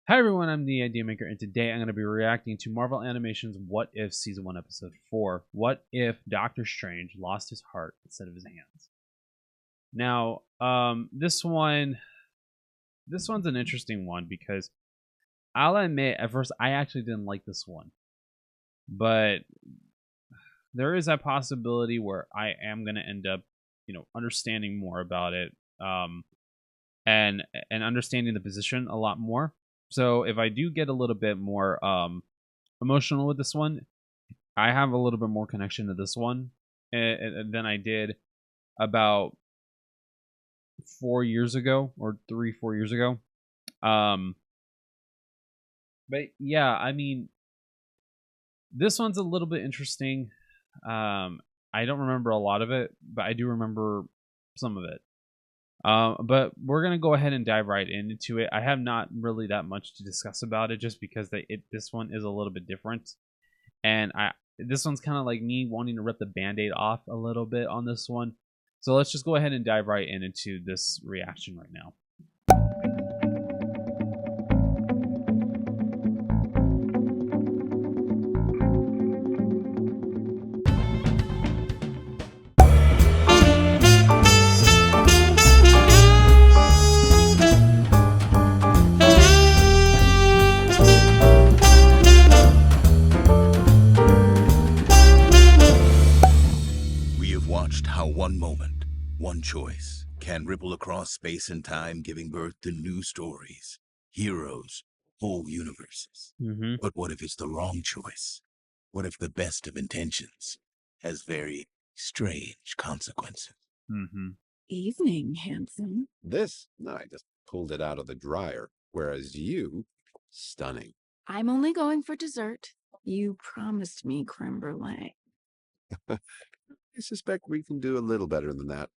Hi everyone, I'm the Idea Maker, and today I'm going to be reacting to Marvel Animation's What If Season 1 Episode 4. What if Doctor Strange lost his heart instead of his hands? Now, this one's an interesting one because I'll admit at first I actually didn't like this one. But there is a possibility where I am going to end up, understanding more about it, and understanding the position a lot more. So if I do get a little bit more emotional with this one, I have a little bit more connection to this one than I did about 4 years ago or 4 years ago. But yeah, I mean, this one's a little bit interesting. I don't remember a lot of it, but I do remember some of it. But we're gonna go ahead and dive right into it. I have not really that much to discuss about it, just because this one is a little bit different, and this one's kind of like me wanting to rip the band-aid off a little bit on this one. So let's just go ahead and dive right into this reaction right now. How one moment, one choice can ripple across space and time, giving birth to new stories, heroes, whole universes. But what if it's the wrong choice? What if the best of intentions has very strange consequences? Evening, handsome. I just pulled it out of the dryer, whereas you, stunning. I'm only going for dessert. You promised me creme brulee. I suspect we can do a little better than that.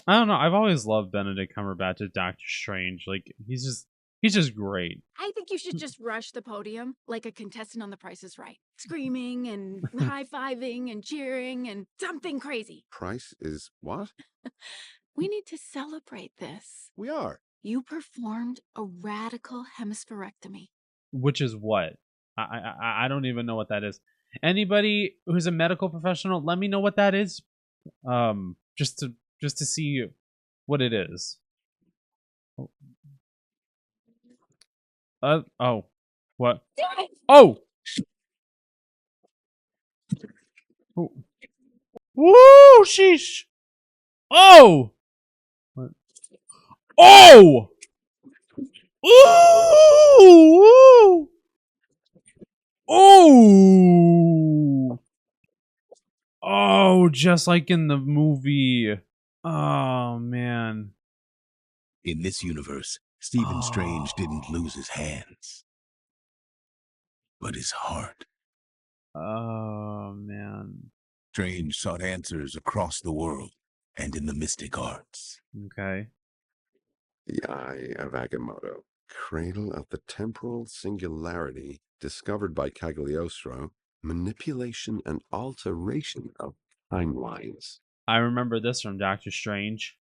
I don't know. I've always loved Benedict Cumberbatch as Doctor Strange. Like, he's just great. I think you should just rush the podium like a contestant on The Price is Right. Screaming and high-fiving and cheering and something crazy. Price is what? We need to celebrate this. We are. You performed a radical hemispherectomy. Which is what? I don't even know what that is. Anybody who's a medical professional, let me know what that is. Just to see what it is. Oh, what? Oh! Woo! Sheesh! Oh! What? Oh! Ooh! Oh! Oh, just like in the movie. Oh, man. In this universe, Stephen Strange didn't lose his hands, but his heart. Oh, man. Strange sought answers across the world and in the mystic arts. Okay. The Eye of Agamotto, cradle of the temporal singularity discovered by Cagliostro, manipulation and alteration of timelines. I remember this from Doctor Strange.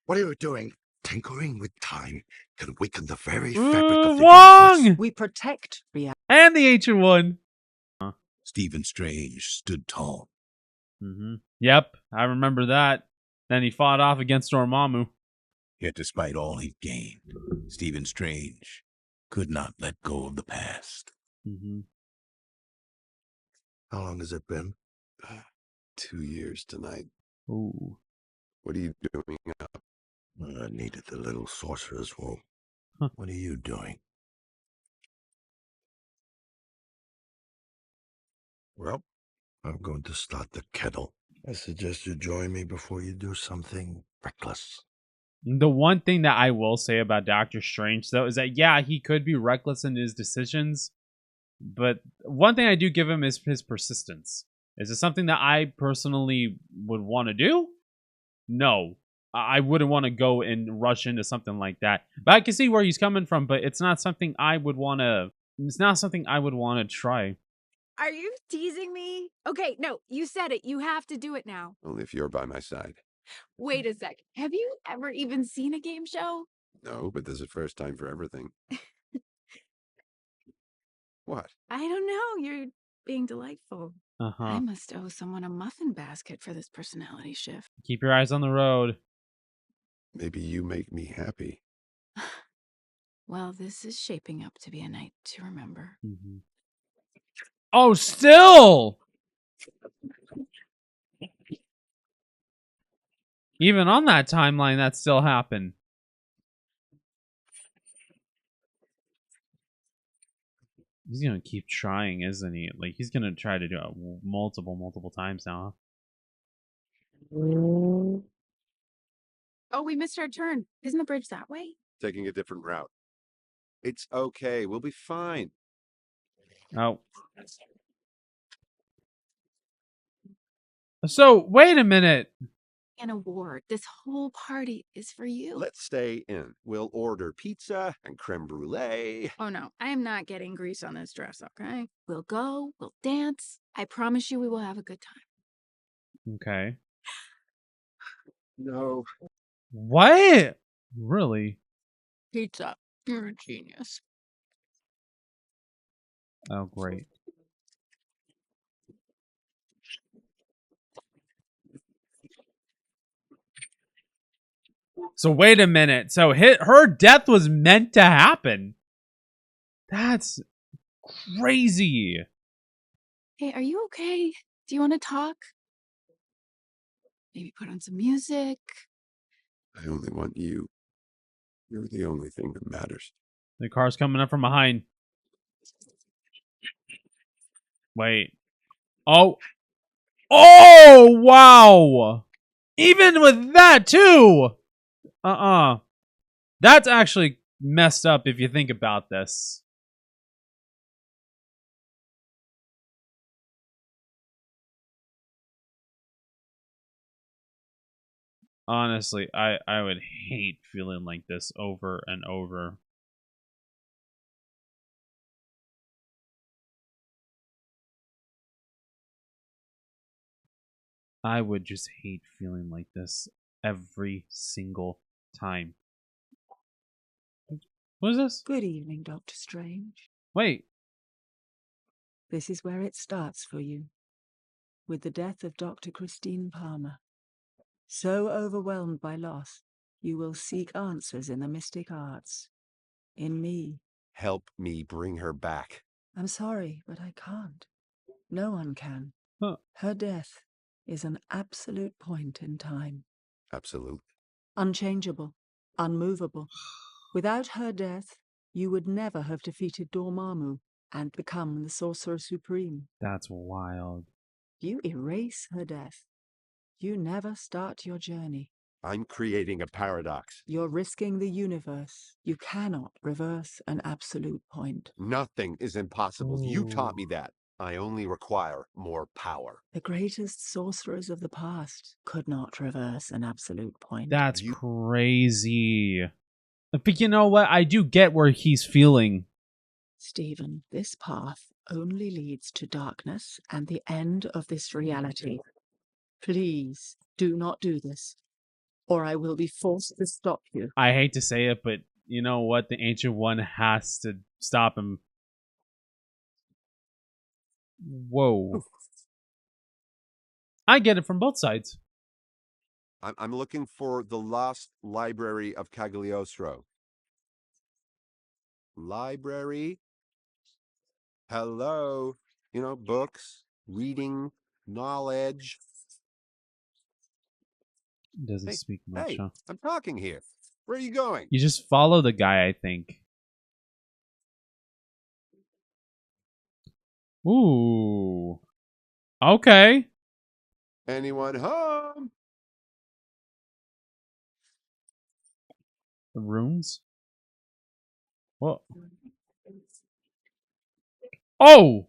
What are you doing? Tinkering with time can weaken the very fabric of the Wong! universe. We protect reality. And the Ancient One. Stephen Strange stood tall. Yep, I remember that. Then he fought off against Dormammu. Yet despite all he'd gained, Stephen Strange could not let go of the past. How long has it been? 2 years tonight. Ooh. What are you doing up? I needed the little sorcerer's room. What are you doing? Well, I'm going to start the kettle. I suggest you join me before you do something reckless. The one thing that I will say about Doctor Strange, though, is that, yeah, he could be reckless in his decisions. But one thing I do give him is his persistence. Is it something that I personally would want to do? No. I wouldn't want to go and rush into something like that. But I can see where he's coming from, but it's not something I would want to... It's not something I would want to try. Are you teasing me? Okay, no, you said it. You have to do it now. Only if you're by my side. Wait a sec. Have you ever even seen a game show? No, but there's a first time for everything. What? I don't know. You're being delightful. Uh-huh. I must owe someone a muffin basket for this personality shift. Keep your eyes on the road. Maybe you make me happy. Well, this is shaping up to be a night to remember. Mm-hmm. Oh, still! Even on that timeline, that still happened. He's gonna keep trying, isn't he? Like, he's gonna try to do it multiple times now. Oh, we missed our turn. Isn't the bridge that way? Taking a different route. It's okay. We'll be fine. Oh. So, wait a minute. An award. This whole party is for you. Let's stay in. We'll order pizza and creme brulee. Oh no, I am not getting grease on this dress, okay? We'll go, we'll dance. I promise you we will have a good time. Okay. No. What? Really? Pizza. You're a genius. Oh, great. So wait a minute. So her death was meant to happen. That's crazy. Hey, are you okay? Do you want to talk? Maybe put on some music? I only want you. You're the only thing that matters. The car's coming up from behind. Wait. Oh. Oh, wow. Even with that, too. That's actually messed up if you think about this. Honestly, I would hate feeling like this over and over. I would just hate feeling like this every single time. What is this? Good evening, Dr. Strange. Wait. This is where it starts for you, with the death of Dr. Christine Palmer. So overwhelmed by loss, you will seek answers in the mystic arts. In me. Help me bring her back. I'm sorry, but I can't. No one can. Huh. Her death is an absolute point in time. Absolutely. Unchangeable. Unmovable. Without her death, you would never have defeated Dormammu and become the Sorcerer Supreme. That's wild. You erase her death. You never start your journey. I'm creating a paradox. You're risking the universe. You cannot reverse an absolute point. Nothing is impossible. You taught Ooh. me that. I only require more power. The greatest sorcerers of the past could not reverse an absolute point. That's crazy. But you know what? I do get where he's feeling. Stephen, this path only leads to darkness and the end of this reality. Please do not do this, or I will be forced to stop you. I hate to say it, but you know what? The Ancient One has to stop him. Whoa. I get it from both sides. I'm looking for the lost library of Cagliostro. Library? Hello? You know, books, reading, knowledge. Doesn't speak much, Hey, huh? I'm talking here. Where are you going? You just follow the guy, I think. Ooh. Okay. Anyone home? The runes? What? Oh!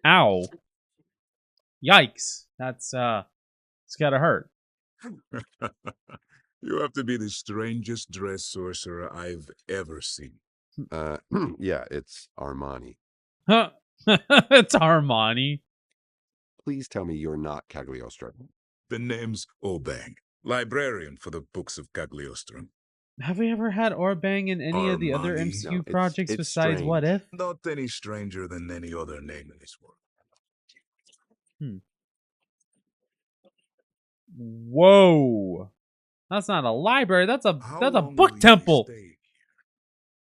Ow. Yikes. That's, it's gotta hurt. You have to be the strangest dressed sorcerer I've ever seen. Yeah, it's Armani. Huh. It's Armani. Please tell me you're not Cagliostro. The name's Obang, librarian for the books of Cagliostro. Have we ever had Orbang in any of the other Armani. MCU No, projects it's besides What strange. If? Not any stranger than any other name in this world. Whoa. That's not a library. That's a How that's a long will book you be temple. staying here?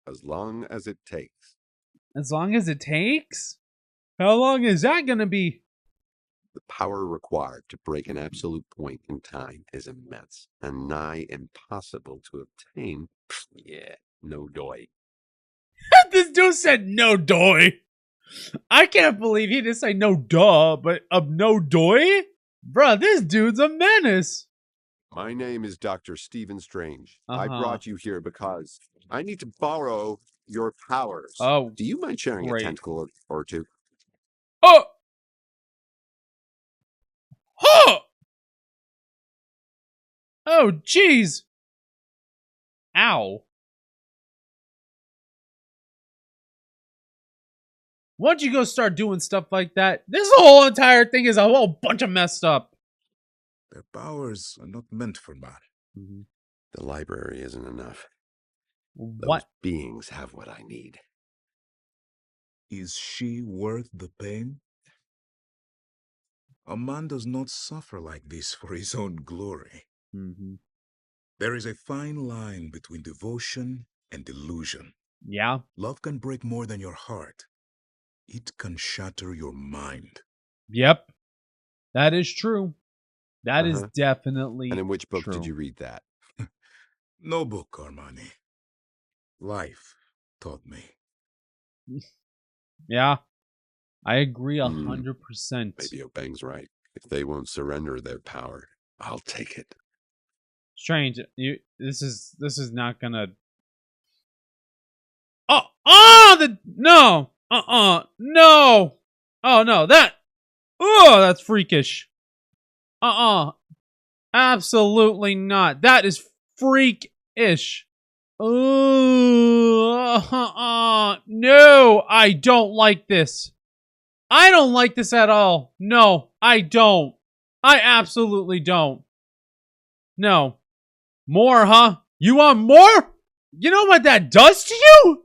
As long as it takes. As long as it takes? How long is that gonna be? The power required to break an absolute point in time is immense and nigh impossible to obtain. Yeah, no doy. This dude said no doy. I can't believe he didn't say no duh, but no doy? Bruh, this dude's a menace. My name is Dr. Stephen Strange. I Uh-huh. brought you here because I need to borrow your powers. Oh, Do you mind sharing great. a tentacle or two? Oh! Huh! Oh, jeez! Ow. Once you go start doing stuff like that, this whole entire thing is a whole bunch of messed up. Their powers are not meant for man. The library isn't enough. Those What? beings have what I need. Is she worth the pain? A man does not suffer like this for his own glory. There is a fine line between devotion and delusion. Yeah. Love can break more than your heart. It can shatter your mind. Yep. That is true. That is Uh-huh. definitely And in which book true. did you read that? No book, Armani. Life taught me. Yeah. I agree Hmm. 100%. Maybe Obang's right. If they won't surrender their power, I'll take it. Strange. This is not gonna. No. No. Oh no, that's freakish. Absolutely not. That is freakish. No, I don't like this. I don't like this at all. No, I don't. I absolutely don't. No. More, huh? You want more? You know what that does to you?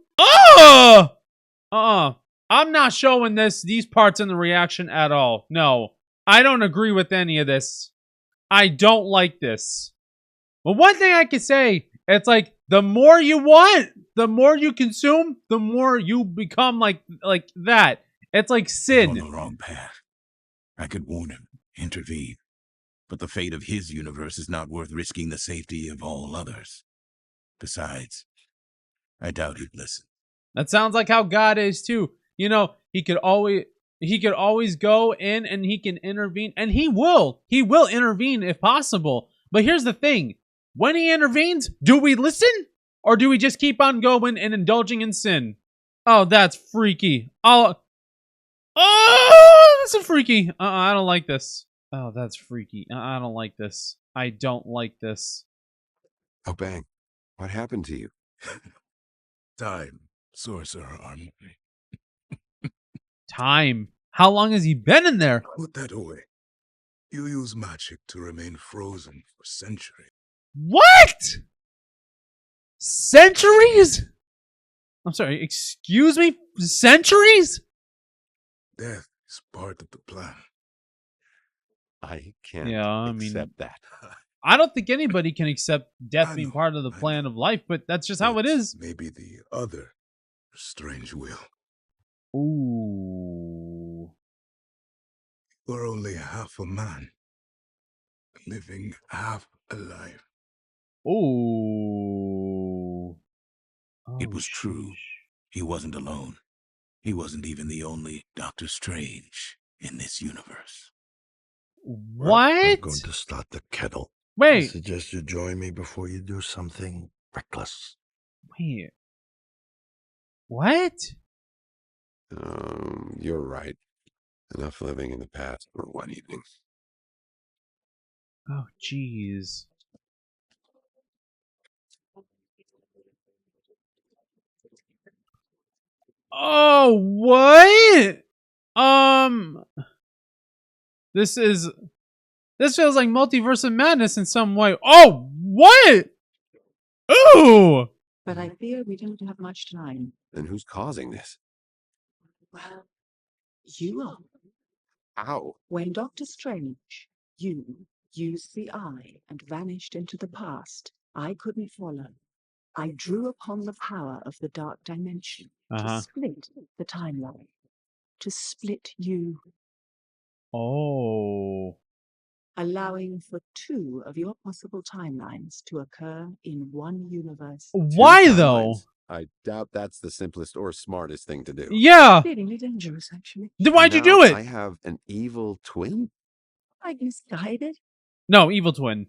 I'm not showing these parts in the reaction at all. No. I don't agree with any of this. I don't like this. But one thing I can say, it's like the more you want, the more you consume, the more you become like that. It's like sin. He's on the wrong path. I could warn him, intervene. But the fate of his universe is not worth risking the safety of all others. Besides, I doubt he'd listen. That sounds like how God is too. You know, he could always go in and he can intervene, and he will intervene if possible. But here's the thing. When he intervenes, do we listen? Or do we just keep on going and indulging in sin? Oh, that's freaky. That's a freaky. I don't like this. Oh, that's freaky. I don't like this. I don't like this. Obang, what happened to you? Time, Sorcerer Armani. Time. How long has he been in there? Put that away. You use magic to remain frozen for centuries. What? Centuries? I'm sorry, excuse me? Centuries? Death is part of the plan. I can't accept that. I don't think anybody can accept death I being know, part of the I plan know. of life, but that's just how it But is. Maybe the other strange will. Ooh. You're only half a man, living half a life. Ooh. It was true. He wasn't alone. He wasn't even the only Doctor Strange in this universe. Well, I'm What? going to start the kettle. I Wait. suggest you join me before you do something reckless. Wait. What? You're right. Enough living in the past for one evening. Oh, jeez. Oh, what? This feels like Multiverse of Madness in some way. Oh, what? Ooh! But I fear we don't have much time. Then who's causing this? Well, you are. How? When Doctor Strange, you, used the eye and vanished into the past, I couldn't follow. I drew upon the power of the dark dimension to split the timeline. To split you. Oh. Allowing for 2 of your possible timelines to occur in one universe. Why though? I doubt that's the simplest or smartest thing to do. Yeah. Exceedingly dangerous, actually. Then why'd you Now do it? I have an evil twin? I misguided. No, evil twin.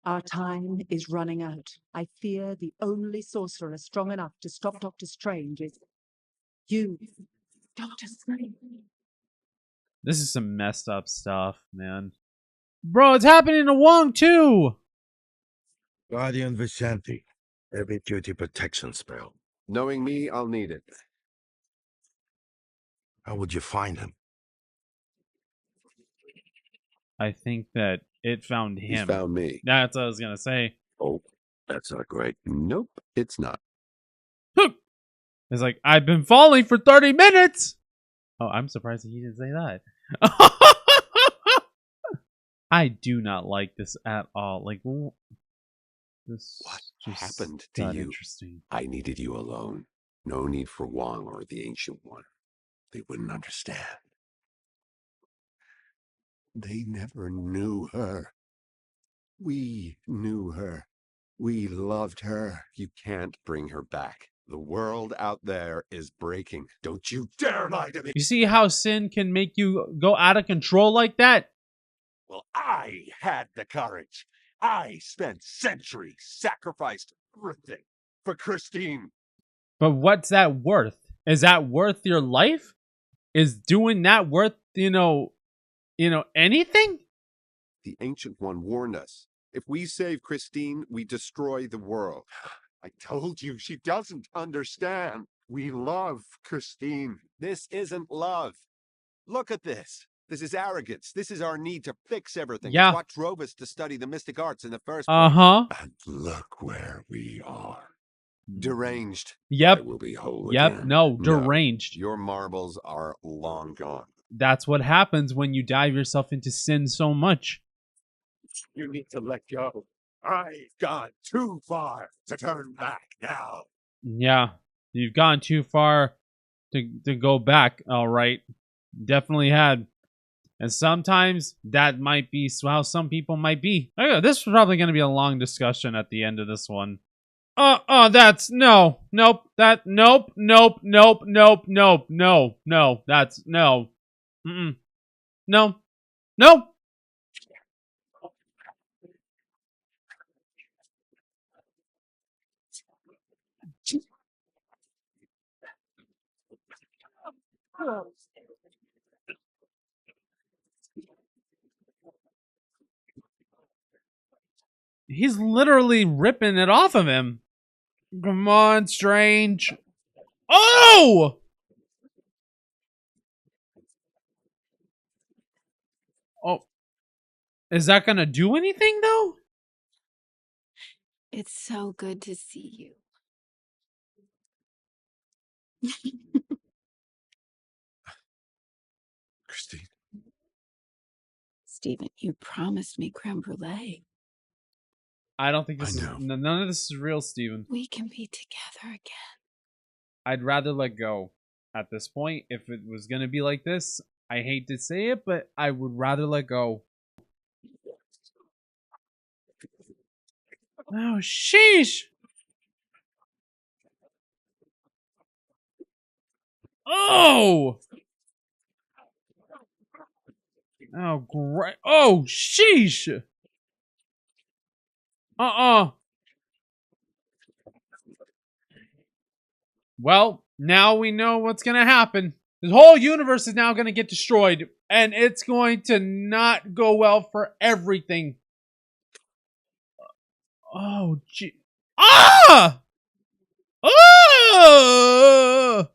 Our time is running out. I fear the only sorcerer strong enough to stop Doctor Strange is you, Doctor Strange. This is some messed up stuff, man. Bro, it's happening to Wong too. Guardian Vishanti. Heavy duty protection spell. Knowing me, I'll need it. How would you find him? I think that it found him. He's found me. That's what I was gonna say. Oh, that's not great. Nope, it's not. It's like, I've been falling for 30 minutes. Oh, I'm surprised that he didn't say that. I do not like this at all. Like, this What just happened to got you? Interesting. I needed you alone. No need for Wong or the Ancient One. They wouldn't understand. They never knew her. We knew her. We loved her. You can't bring her back. The world out there is breaking. Don't you dare lie to me. You see how sin can make you go out of control like that? Well, I had the courage. I spent centuries, sacrificed everything for Christine. But what's that worth? Is that worth your life? Is doing that worth, anything? The Ancient One warned us. If we save Christine, we destroy the world. I told you, she doesn't understand. We love Christine. This isn't love. Look at this. This is arrogance. This is our need to fix everything. Yeah. It's what drove us to study the mystic arts in the first place. Uh-huh. And look where we are. Deranged. Yep. I will be whole Yep. again. No, deranged. Your marbles are long gone. That's what happens when you dive yourself into sin so much. You need to let go. I've gone too far to turn back now. Yeah. You've gone too far to go back. All right. Definitely had. And sometimes that might be how some people might be. Okay, this is probably going to be a long discussion at the end of this one. That's no, nope, that, nope, nope, nope, nope, nope, no, no, that's no, no, nope. He's literally ripping it off of him. Come on, Strange. Oh! Oh. Is that gonna do anything, though? It's so good to see you. Christine. Stephen, you promised me creme brulee. I don't think this is... None of this is real, Steven. We can be together again. I'd rather let go at this point. If it was going to be like this, I hate to say it, but I would rather let go. Oh, sheesh! Oh! Oh, great. Oh, sheesh! Well, now we know what's going to happen. This whole universe is now going to get destroyed, and it's going to not go well for everything. Oh, gee. Ah! Ah!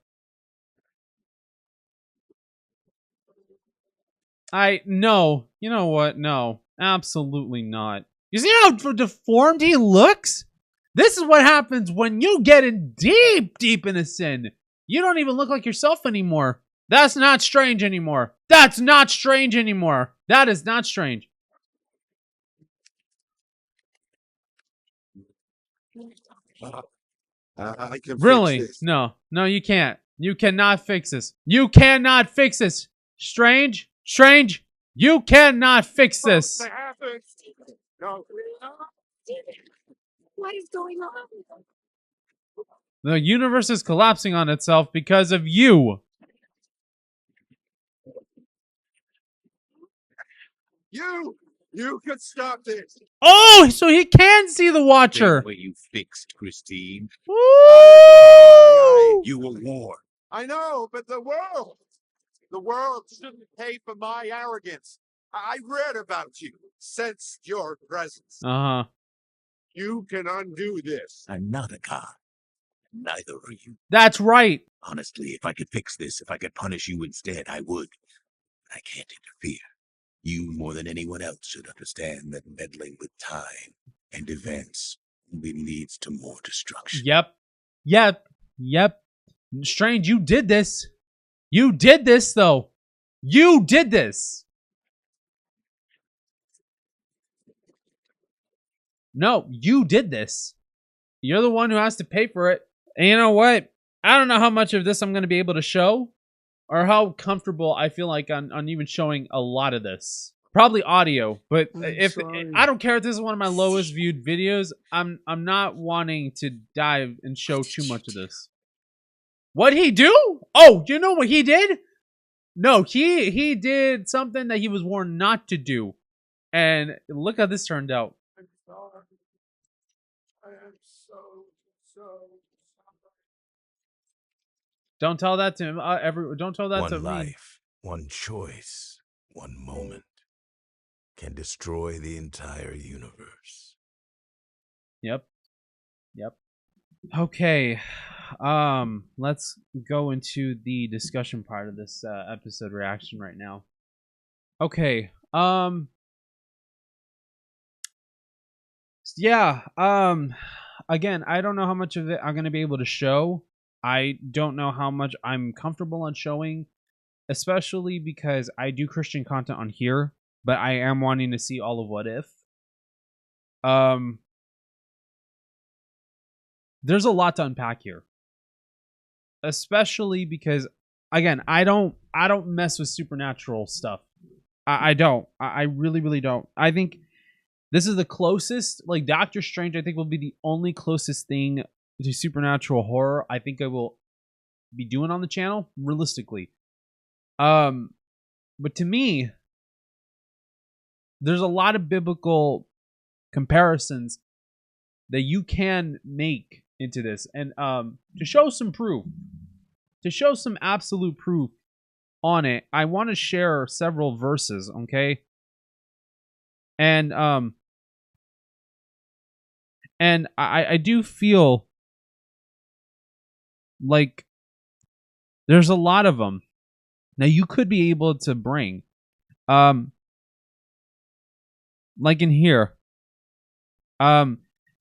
No. You know what? No. Absolutely not. You see how deformed he looks? This is what happens when you get in deep, deep into sin. You don't even look like yourself anymore. That's not strange anymore. That's not strange anymore. That is not strange. I can Really? fix this. No, you can't. You cannot fix this. You cannot fix this. Strange, you cannot fix this. No. What is going on? The universe is collapsing on itself because of you. You could stop this. Oh, so he can see the Watcher. Where you fixed, Christine. Woo! You were warned. I know, but the world shouldn't pay for my arrogance. I read about you, sensed your presence. Uh-huh. You can undo this. I'm not a god. Neither are you. That's right. Honestly, if I could fix this, if I could punish you instead, I would. But I can't interfere. You, more than anyone else, should understand that meddling with time and events only leads to more destruction. Yep. Strange, you did this. You did this, though. You did this. No, you did this. You're the one who has to pay for it. And you know what? I don't know how much of this I'm going to be able to show, or how comfortable I feel like on even showing a lot of this. Probably audio, but if I don't care if this is one of my lowest viewed videos, I'm not wanting to dive and show too much of this. What'd he do? Oh, you know what he did? No, he did something that he was warned not to do. And look how this turned out. I'm sorry. I am so sorry. Don't tell that to him. Don't tell that to One me. life, one choice, one moment can destroy the entire universe. Yep. Okay. Let's go into the discussion part of this episode reaction right now. Okay. Yeah. Again, I don't know how much of it I'm going to be able to show. I don't know how much I'm comfortable on showing, especially because I do Christian content on here, but I am wanting to see all of What If. There's a lot to unpack here, especially because, again, I don't mess with supernatural stuff. I don't. I really don't. I think this is the closest. Like Doctor Strange, I think will be the only closest thing to supernatural horror I think I will be doing on the channel, realistically. But to me, there's a lot of biblical comparisons that you can make into this, and to show some proof, to show some absolute proof on it, I want to share several verses, okay? And I do feel like there's a lot of them now you could be able to bring, like in here,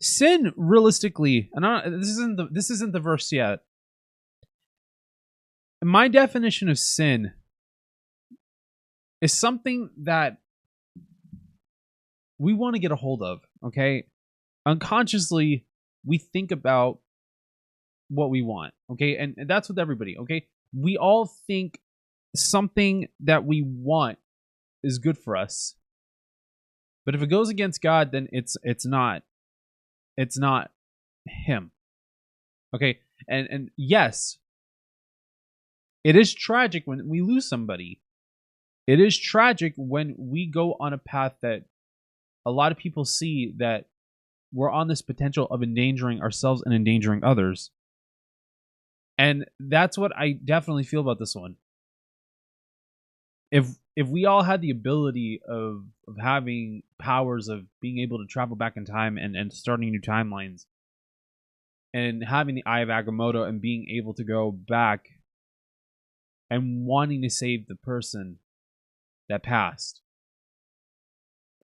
sin realistically, and this isn't the verse yet. My definition of sin is something that we want to get a hold of, okay? Unconsciously, we think about what we want, okay? And that's with everybody, okay? We all think something that we want is good for us. But if it goes against God, then it's not him. Okay? And yes, it is tragic when we lose somebody. It is tragic when we go on a path that a lot of people see that we're on this potential of endangering ourselves and endangering others. And that's what I definitely feel about this one. If we all had the ability of having powers of being able to travel back in time and starting new timelines, and having the Eye of Agamotto and being able to go back and wanting to save the person that passed.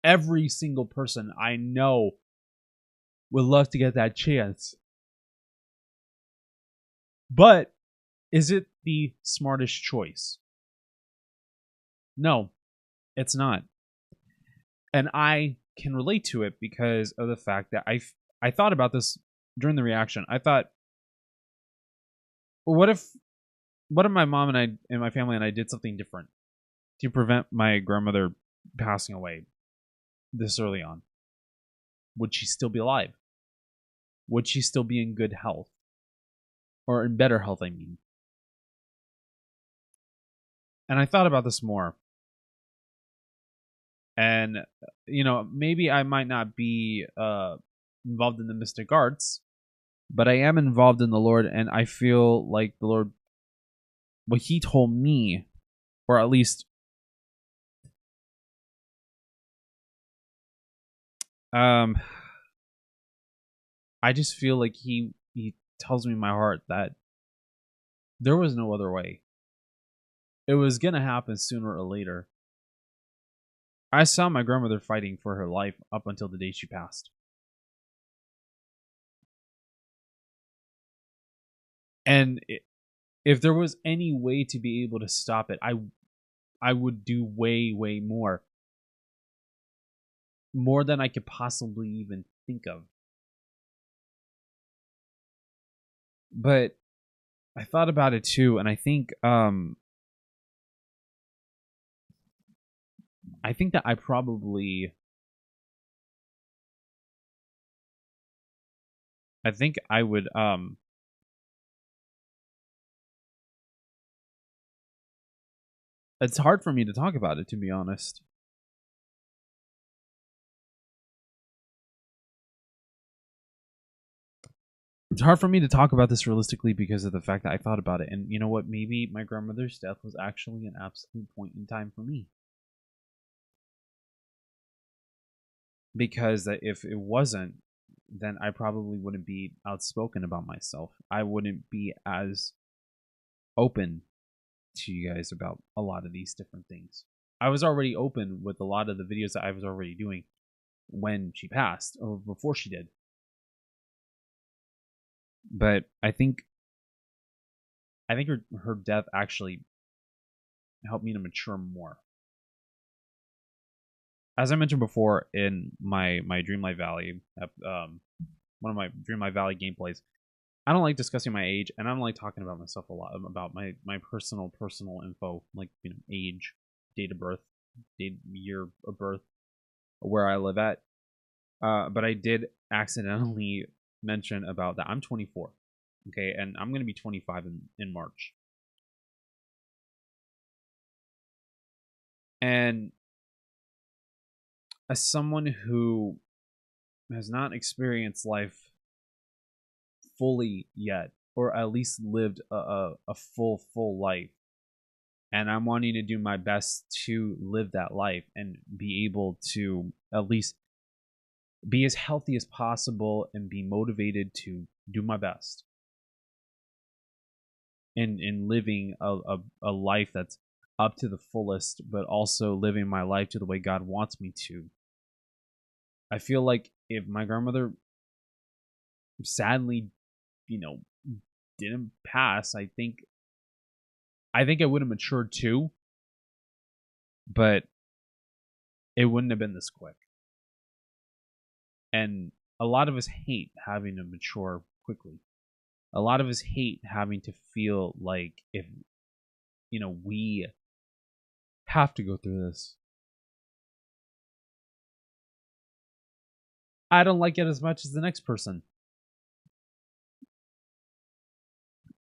Every single person I know would love to get that chance. But is it the smartest choice? No, it's not. And I can relate to it because of the fact that I thought about this during the reaction. I thought, what if my mom and I and my family and I did something different to prevent my grandmother passing away this early on? Would she still be alive? Would she still be in good health? Or in better health, I mean. And I thought about this more. And, maybe I might not be involved in the mystic arts, but I am involved in the Lord, and I feel like the Lord, what he told me, or at least I just feel like he tells me in my heart that there was no other way. It was gonna happen sooner or later. I saw my grandmother fighting for her life up until the day she passed. And if there was any way to be able to stop it, I would do way, way more. More than I could possibly even think of. But I thought about it too, and I think that I probably I would it's hard for me to talk about it, to be honest. It's hard for me to talk about this realistically because of the fact that I thought about it. And you know what? Maybe my grandmother's death was actually an absolute point in time for me. Because if it wasn't, then I probably wouldn't be outspoken about myself. I wouldn't be as open to you guys about a lot of these different things. I was already open with a lot of the videos that I was already doing when she passed, or before she did. But I think her death actually helped me to mature more. As I mentioned before in my Dreamlight Valley, one of my Dreamlight Valley gameplays, I don't like discussing my age, and I don't like talking about myself a lot, about my personal info, like age, date of birth, year of birth, where I live at. But I did accidentally mention about that I'm 24, okay, and I'm gonna be 25 in March. And as someone who has not experienced life fully yet, or at least lived a full life, and I'm wanting to do my best to live that life and be able to at least be as healthy as possible and be motivated to do my best in living a life that's up to the fullest, but also living my life to the way God wants me to. I feel like if my grandmother sadly, didn't pass, I think I would have matured too, but it wouldn't have been this quick. And a lot of us hate having to mature quickly. A lot of us hate having to feel like if we have to go through this. I don't like it as much as the next person.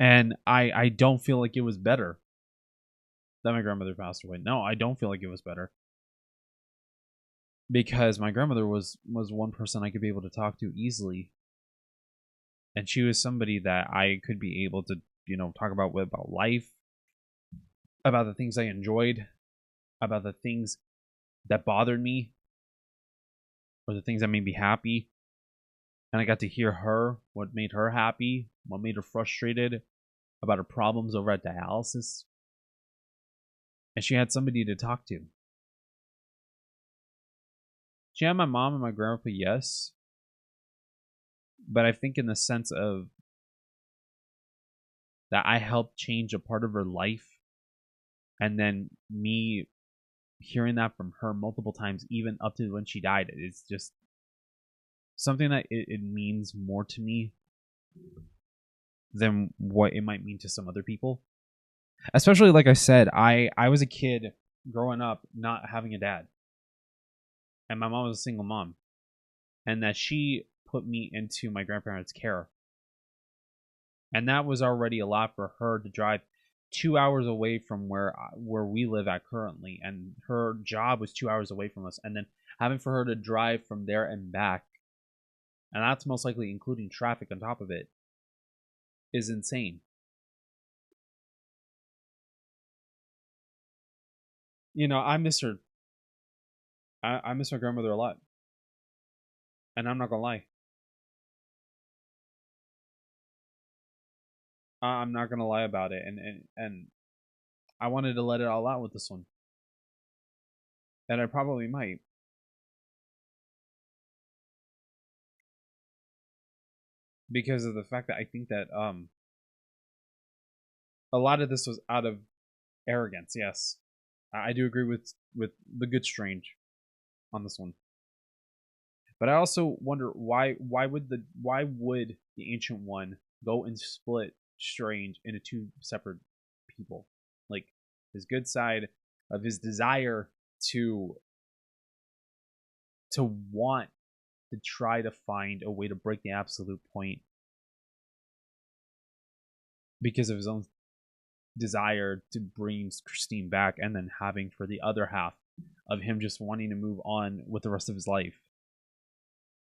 And I don't feel like it was better that my grandmother passed away. No, I don't feel like it was better. Because my grandmother was one person I could be able to talk to easily. And she was somebody that I could be able to, talk about life, about the things I enjoyed, about the things that bothered me, or the things that made me happy. And I got to hear her, what made her happy, what made her frustrated, about her problems over at dialysis. And she had somebody to talk to. She had my mom and my grandpa, yes. but I think in the sense of that I helped change a part of her life, and then me hearing that from her multiple times, even up to when she died, it's just something that it means more to me than what it might mean to some other people. Especially, like I said, I was a kid growing up not having a dad, and my mom was a single mom, and that she put me into my grandparents' care, and that was already a lot for her to drive 2 hours away from where we live at currently, and her job was 2 hours away from us, and then having for her to drive from there and back, and that's most likely including traffic on top of it, is insane. You know, I miss her. I miss my grandmother a lot, and I'm not gonna lie. I'm not gonna lie about it, and I wanted to let it all out with this one, and I probably might. Because of the fact that I think that a lot of this was out of arrogance. Yes, I do agree with the good Strange on this one, but I also wonder why would the Ancient One go and split Strange into two separate people? Like his good side of his desire to want to try to find a way to break the absolute point because of his own desire to bring Christine back, and then having for the other half of him just wanting to move on with the rest of his life.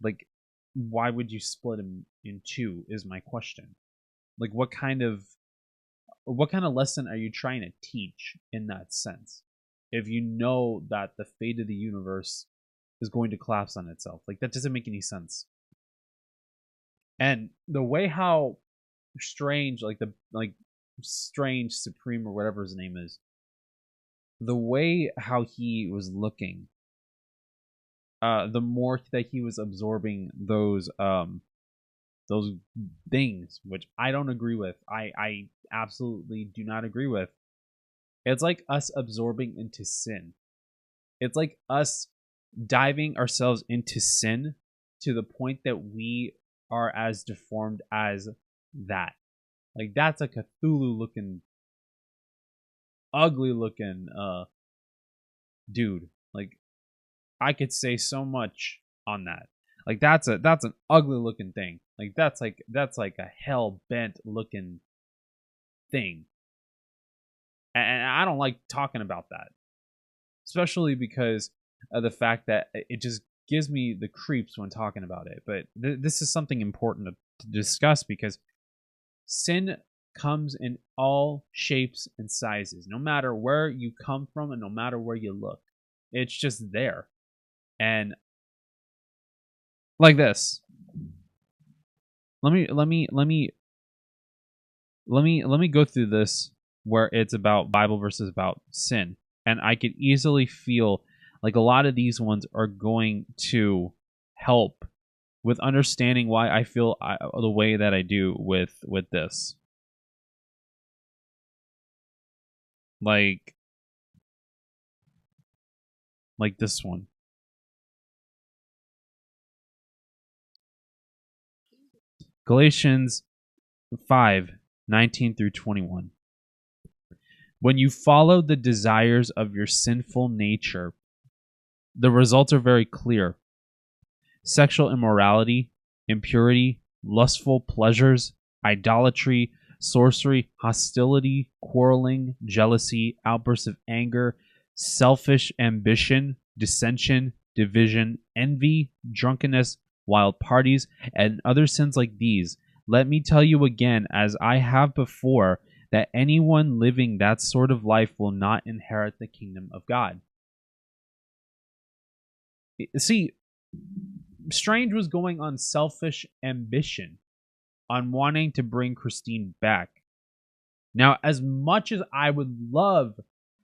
Like, why would you split him in two is my question. Like, what kind of lesson are you trying to teach in that sense, if you know that the fate of the universe is going to collapse on itself? Like, that doesn't make any sense. And the way how Strange, Strange Supreme or whatever his name is, the way how he was looking, the more that he was absorbing those things, which I don't agree with. I absolutely do not agree with. It's like us absorbing into sin. It's like us diving ourselves into sin to the point that we are as deformed as that. Like, that's a Cthulhu looking, ugly looking dude. Like, I could say so much on that. Like, that's an ugly looking thing. Like, that's like a hell bent looking thing. And I don't like talking about that, especially because of the fact that it just gives me the creeps when talking about it. But this is something important to discuss, because sin comes in all shapes and sizes, no matter where you come from and no matter where you look. It's just there. And like this. Let me go through this where it's about Bible versus about sin. And I could easily feel like a lot of these ones are going to help with understanding why I feel the way that I do with this. Like this one. Galatians 5:19 through 21. When you follow the desires of your sinful nature, the results are very clear. Sexual immorality, impurity, lustful pleasures, idolatry, sorcery, hostility, quarreling, jealousy, outbursts of anger, selfish ambition, dissension, division, envy, drunkenness, wild parties, and other sins like these. Let me tell you again, as I have before, that anyone living that sort of life will not inherit the kingdom of God. See, Strange was going on selfish ambition, on wanting to bring Christine back. Now, as much as I would love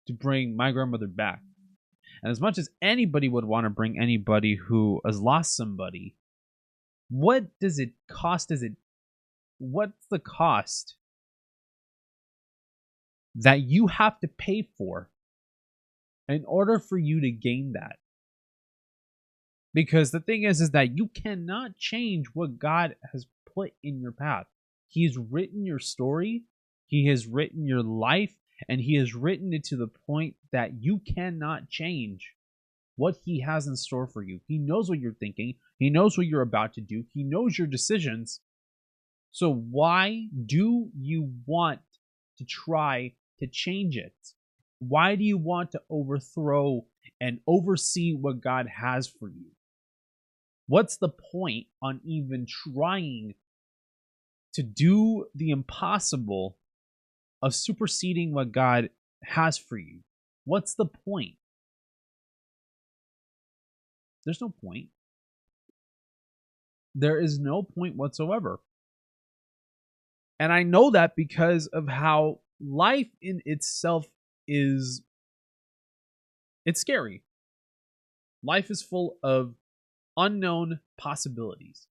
to bring my grandmother back, and as much as anybody would want to bring anybody who has lost somebody, What does it cost? What's the cost that you have to pay for in order for you to gain that? Because the thing is that you cannot change what God has put in your path. He's written your story, He has written your life, and He has written it to the point that you cannot change what He has in store for you. He knows what you're thinking. He knows what you're about to do. He knows your decisions. So why do you want to try to change it? Why do you want to overthrow and oversee what God has for you? What's the point on even trying to do the impossible of superseding what God has for you? What's the point? There's no point. There is no point whatsoever. And I know that because of how life in itself is, it's scary. Life is full of unknown possibilities.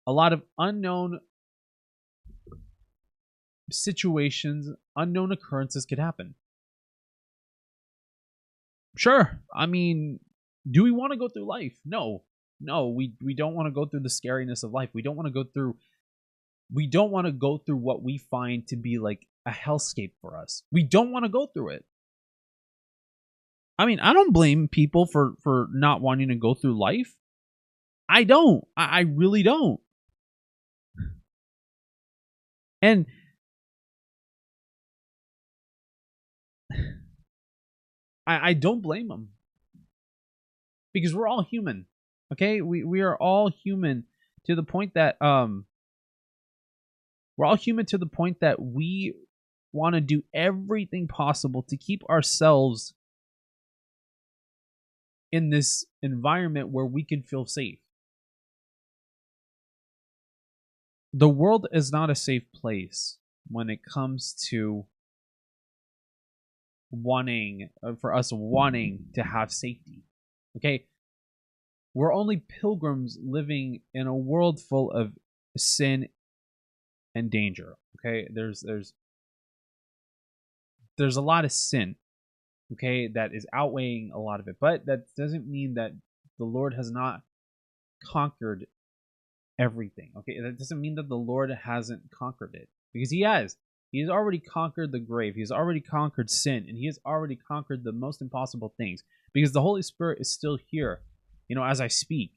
A lot of unknown situations, unknown occurrences could happen. Sure, I mean, do we want to go through life? No, we don't want to go through the scariness of life. We don't want to go through what we find to be like a hellscape for us. We don't want to go through it. I mean, I don't blame people for not wanting to go through life. I don't. I really don't. And I don't blame them. Because we're all human. Okay? We are all human to the point that we're all human to the point that we want to do everything possible to keep ourselves in this environment where we can feel safe. The world is not a safe place when it comes to wanting to have safety. Okay? We're only pilgrims living in a world full of sin and danger. Okay? There's a lot of sin, okay, that is outweighing a lot of it. But that doesn't mean that the Lord has not conquered everything. Okay, that doesn't mean that the Lord hasn't conquered it, because He has. He has already conquered the grave. He has already conquered sin, and He has already conquered the most impossible things, because the Holy Spirit is still here, as I speak.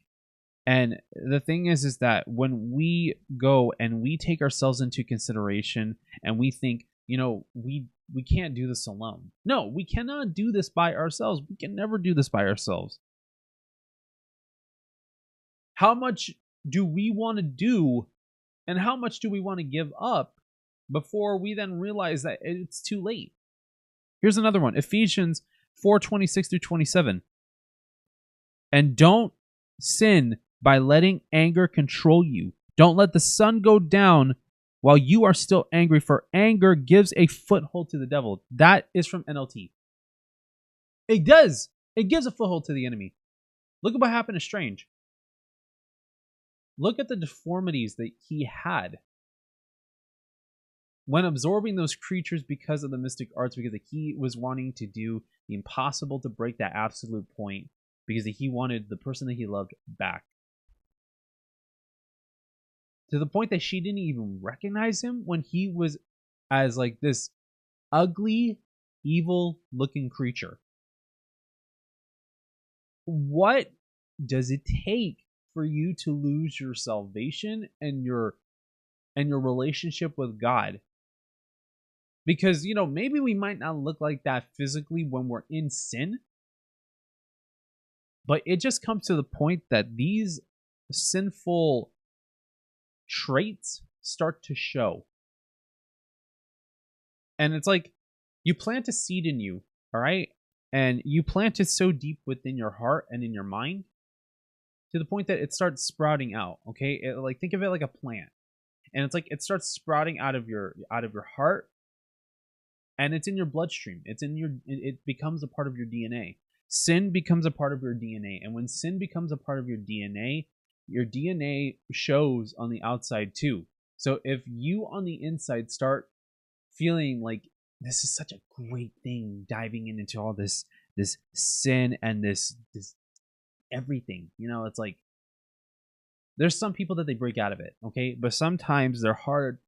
And the thing is that when we go and we take ourselves into consideration and we think, we can't do this alone. No, we cannot do this by ourselves. We can never do this by ourselves. How much do we want to do, and how much do we want to give up before we then realize that it's too late? Here's another one. Ephesians 4:26-27. And don't sin by letting anger control you. Don't let the sun go down while you are still angry, for anger gives a foothold to the devil. That is from NLT. It does. It gives a foothold to the enemy. Look at what happened to Strange. Look at the deformities that he had when absorbing those creatures because of the mystic arts, because he was wanting to do the impossible to break that absolute point, because he wanted the person that he loved back. To the point that she didn't even recognize him when he was as like this ugly, evil looking creature. What does it take for you to lose your salvation and your relationship with God? Because, maybe we might not look like that physically when we're in sin, but it just comes to the point that these sinful traits start to show. And it's like you plant a seed in you, all right? And you plant it so deep within your heart and in your mind to the point that it starts sprouting out, okay? Think of it like a plant. And it's like it starts sprouting out of your heart, and it's in your bloodstream. It becomes a part of your DNA. Sin becomes a part of your DNA, and when sin becomes a part of your DNA, your DNA shows on the outside too. So if you on the inside start feeling like this is such a great thing, diving into all this sin and this everything, you know, it's like there's some people that they break out of it, okay, but sometimes their heart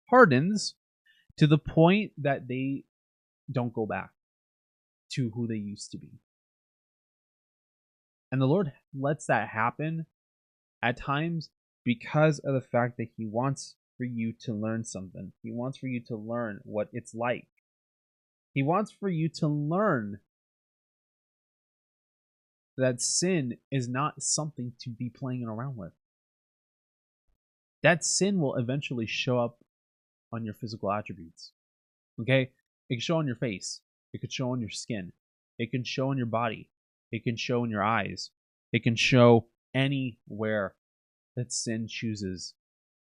hardens to the point that they don't go back to who they used to be. And the Lord lets that happen at times because of the fact that He wants for you to learn something. He wants for you to learn what it's like. He wants for you to learn that sin is not something to be playing around with. That sin will eventually show up on your physical attributes. Okay? It can show on your face. It could show on your skin. It can show on your body. It can show in your eyes. It can show anywhere that sin chooses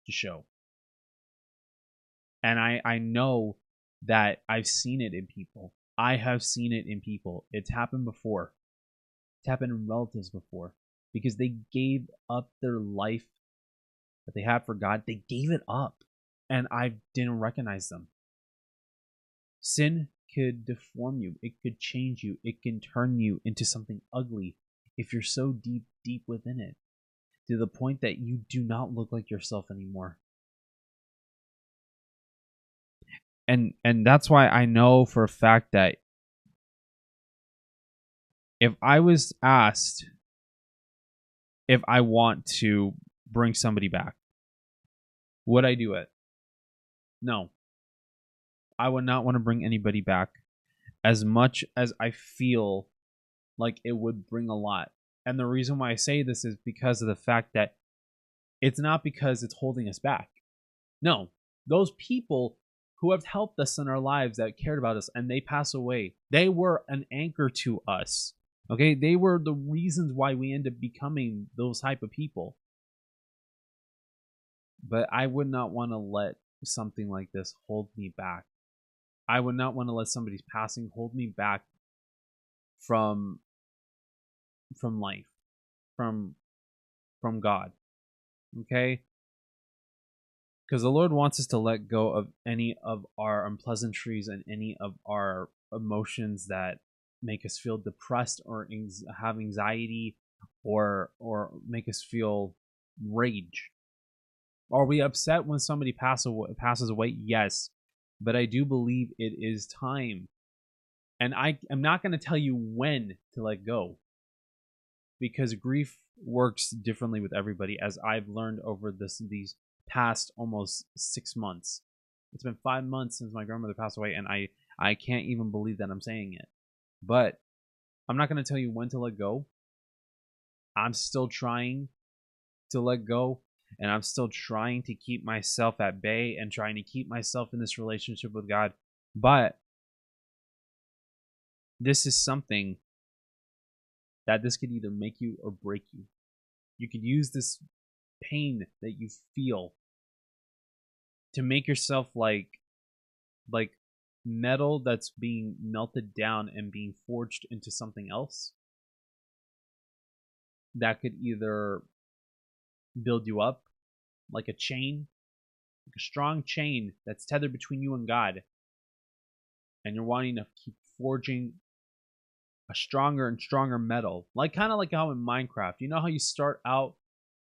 to show. And I know that I've seen it in people. I have seen it in people. It's happened before. It's happened in relatives before. Because they gave up their life that they had for God. They gave it up. And I didn't recognize them. Sin could deform you. It could change you. It can turn you into something ugly if you're so deep within it, to the point that you do not look like yourself anymore. And that's why I know for a fact that if I was asked if I want to bring somebody back, would I do it? No. I would not want to bring anybody back, as much as I feel like it would bring a lot. And the reason why I say this is because of the fact that it's not because it's holding us back. No, those people who have helped us in our lives, that cared about us, and they pass away, they were an anchor to us. Okay, they were the reasons why we end up becoming those type of people. But I would not want to let something like this hold me back. I would not want to let somebody's passing hold me back from life, from God. Okay? Because the Lord wants us to let go of any of our unpleasantries and any of our emotions that make us feel depressed or have anxiety or make us feel rage. Are we upset when somebody passes away? Yes. But I do believe it is time. And I am not going to tell you when to let go, because grief works differently with everybody, as I've learned over these past almost 6 months. It's been 5 months since my grandmother passed away, and I can't even believe that I'm saying it. But I'm not going to tell you when to let go. I'm still trying to let go. And I'm still trying to keep myself at bay and trying to keep myself in this relationship with God. But this is something that this could either make you or break you. You could use this pain that you feel to make yourself like metal that's being melted down and being forged into something else that could either build you up like a chain, like a strong chain that's tethered between you and God, and you're wanting to keep forging a stronger and stronger metal, like kind of like how in Minecraft, you know how you start out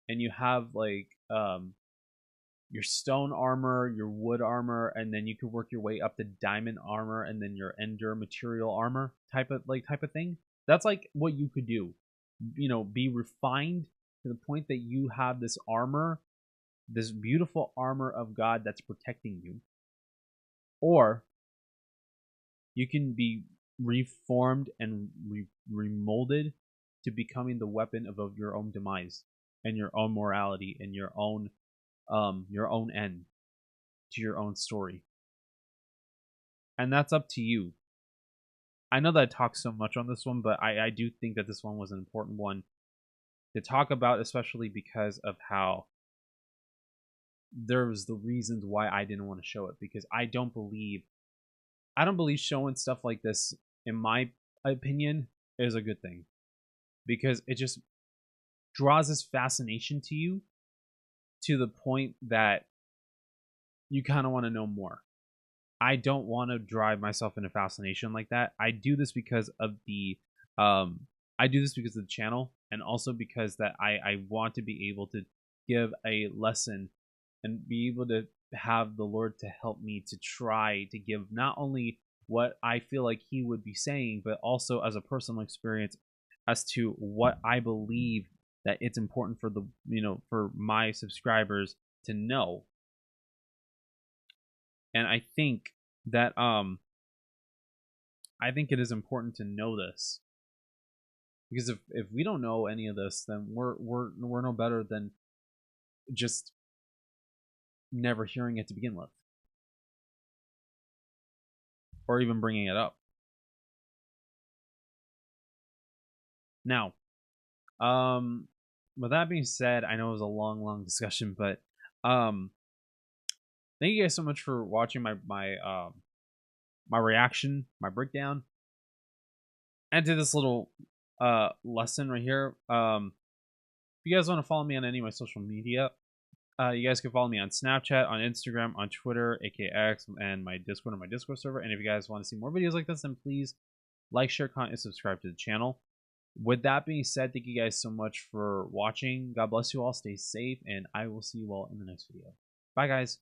and you have like your stone armor, your wood armor, and then you can work your way up to diamond armor and then your ender material armor type of thing. That's like what you could do, you know, be refined to the point that you have this armor, this beautiful armor of God that's protecting you. Or you can be reformed and remolded to becoming the weapon of your own demise and your own morality and your own end to your own story. And that's up to you. I know that I talked so much on this one, but I do think that this one was an important one to talk about, especially because of how there was the reasons why I didn't want to show it, because I don't believe showing stuff like this, in my opinion, is a good thing. because it just draws this fascination to you to the point that you kind of want to know more. I don't want to drive myself into fascination like that. I do this because of the channel, and also because that I want to be able to give a lesson and be able to have the Lord to help me to try to give not only what I feel like he would be saying, but also as a personal experience as to what I believe that it's important for the, for my subscribers to know. And I think that I think it is important to know this, because if we don't know any of this, then we're no better than just never hearing it to begin with, or even bringing it up. Now, with that being said, I know it was a long discussion, but thank you guys so much for watching my reaction, my breakdown, and to this little lesson right here. If you guys want to follow me on any of my social media, you guys can follow me on Snapchat, on Instagram, on Twitter, AKX, and my Discord on my Discord server. And if you guys want to see more videos like this, then please like, share, comment, and subscribe to the channel. With that being said, thank you guys so much for watching. God bless you all. Stay safe, and I will see you all in the next video. Bye, guys.